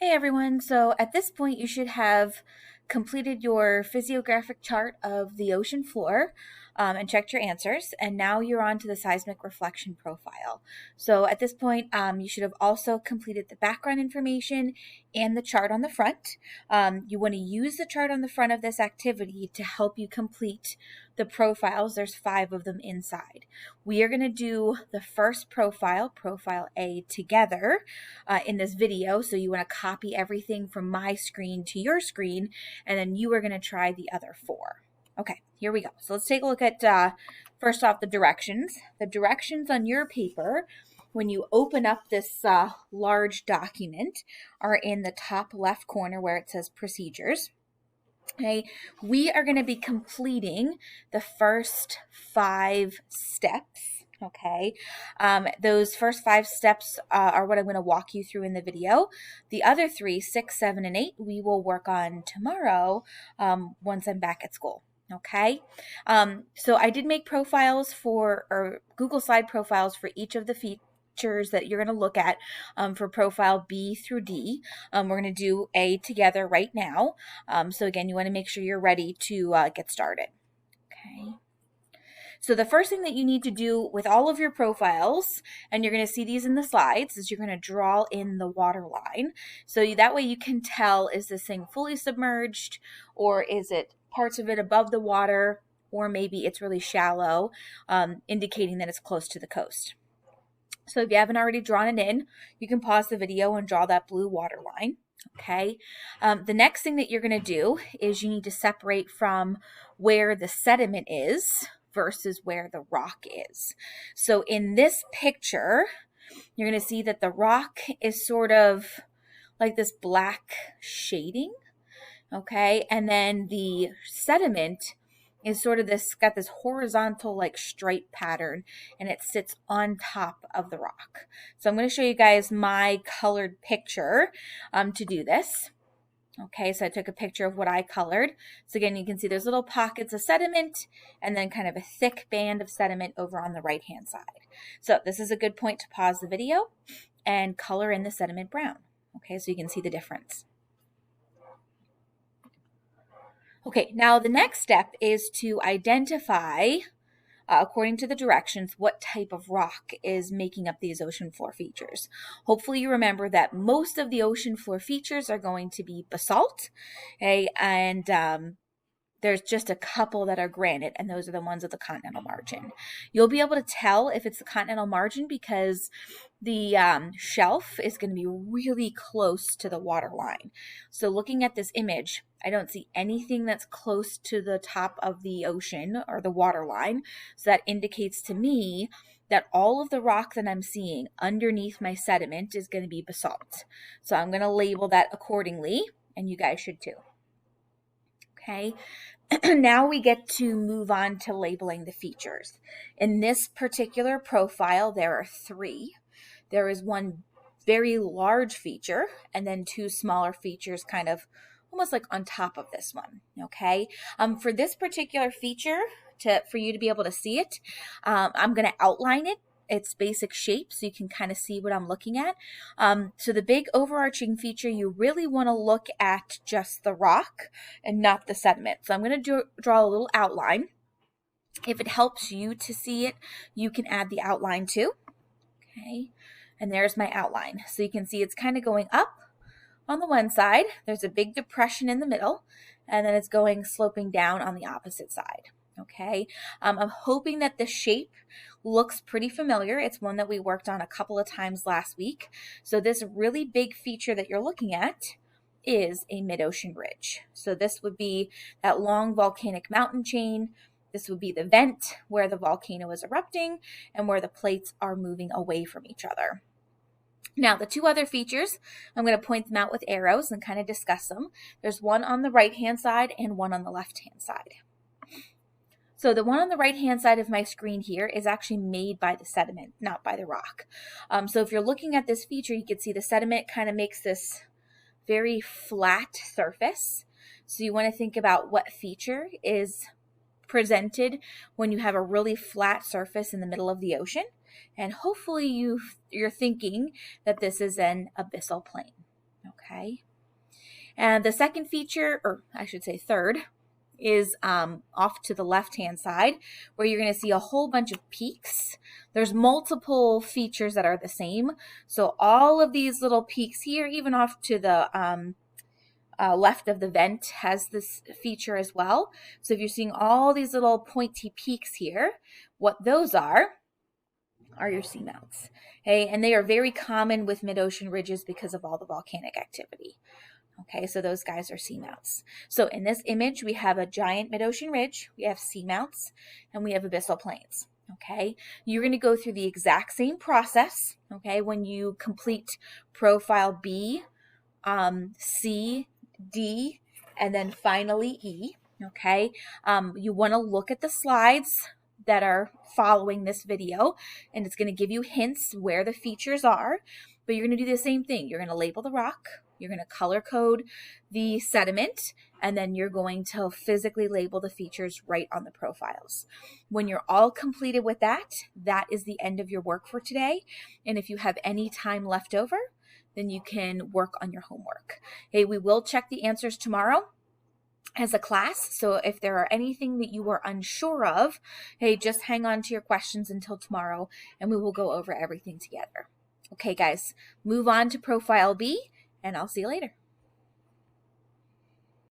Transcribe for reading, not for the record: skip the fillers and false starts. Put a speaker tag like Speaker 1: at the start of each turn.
Speaker 1: Hey everyone, so at this point you should have completed your physiographic chart of the ocean floor and checked your answers, and now you're on to the seismic reflection profile. So at this point you should have also completed the background information and the chart on the front. You want to use the chart on the front of this activity to help you complete the profiles. There's 5 of them inside. We are going to do the first profile, Profile A, together in this video. So you want to copy everything from my screen to your screen, and then you are going to try the other 4. Okay, here we go. So let's take a look at, first off, the directions. The directions on your paper, when you open up this large document, are in the top left corner where it says procedures. Okay, we are going to be completing the first 5 steps. Okay, those first 5 steps are what I'm going to walk you through in the video. The other 3, 6, 7, and 8, we will work on tomorrow once I'm back at school. Okay, so I did make profiles or Google Slide profiles for each of the features that you're going to look at for profile B through D. We're going to do A together right now. So again, you want to make sure you're ready to get started. Okay. So the first thing that you need to do with all of your profiles, and you're going to see these in the slides, is you're going to draw in the water line. So that way you can tell, is this thing fully submerged, or is it parts of it above the water, or maybe it's really shallow, indicating that it's close to the coast. So if you haven't already drawn it in, you can pause the video and draw that blue water line. Okay. The next thing that you're going to do is you need to separate from where the sediment is versus where the rock is. So in this picture, you're going to see that the rock is sort of like this black shading. Okay. And then the sediment is sort of got this horizontal like stripe pattern, and it sits on top of the rock. So I'm going to show you guys my colored picture to do this. Okay, so I took a picture of what I colored. So again, you can see there's little pockets of sediment and then kind of a thick band of sediment over on the right-hand side. So this is a good point to pause the video and color in the sediment brown. Okay, so you can see the difference. Okay, now the next step is to identify, according to the directions, what type of rock is making up these ocean floor features. Hopefully you remember that most of the ocean floor features are going to be basalt, okay, and there's just a couple that are granite, and those are the ones at the continental margin. You'll be able to tell if it's the continental margin because the shelf is going to be really close to the water line. So looking at this image, I don't see anything that's close to the top of the ocean or the water line. So that indicates to me that all of the rock that I'm seeing underneath my sediment is going to be basalt. So I'm going to label that accordingly, and you guys should too. Okay, now we get to move on to labeling the features. In this particular profile, there are 3. There is one very large feature and then 2 smaller features kind of almost like on top of this one. Okay, for this particular feature, for you to be able to see it, I'm going to outline it. Its basic shape so you can kind of see what I'm looking at. So the big overarching feature, you really want to look at just the rock and not the sediment. So I'm going to draw a little outline. If it helps you to see it, you can add the outline too. Okay, and there's my outline. So you can see it's kind of going up on the one side. There's a big depression in the middle, and then it's going sloping down on the opposite side. Okay, I'm hoping that the shape looks pretty familiar. It's one that we worked on a couple of times last week. So this really big feature that you're looking at is a mid-ocean ridge. So this would be that long volcanic mountain chain. This would be the vent where the volcano is erupting and where the plates are moving away from each other. Now, the 2 other features, I'm going to point them out with arrows and kind of discuss them. There's one on the right-hand side and one on the left-hand side. So the one on the right-hand side of my screen here is actually made by the sediment, not by the rock. So if you're looking at this feature, you can see the sediment kind of makes this very flat surface. So you want to think about what feature is presented when you have a really flat surface in the middle of the ocean. And hopefully you're thinking that this is an abyssal plain. Okay. And the second feature, or I should say third, is off to the left-hand side, where you're going to see a whole bunch of peaks. There's multiple features that are the same. So all of these little peaks here, even off to the left of the vent, has this feature as well. So if you're seeing all these little pointy peaks here, what those are your seamounts. Okay, and they are very common with mid-ocean ridges because of all the volcanic activity. Okay, so those guys are seamounts. So in this image, we have a giant mid-ocean ridge, we have seamounts, and we have abyssal plains. Okay, you're going to go through the exact same process. Okay, when you complete profile B, C, D, and then finally E. Okay, you want to look at the slides that are following this video, and it's going to give you hints where the features are, but you're going to do the same thing. You're going to label the rock, you're going to color code the sediment, and then you're going to physically label the features right on the profiles. When you're all completed with that, that is the end of your work for today. And if you have any time left over, then you can work on your homework. Hey, we will check the answers tomorrow as a class. So if there are anything that you are unsure of, hey, just hang on to your questions until tomorrow and we will go over everything together. Okay, guys, move on to profile B and I'll see you later.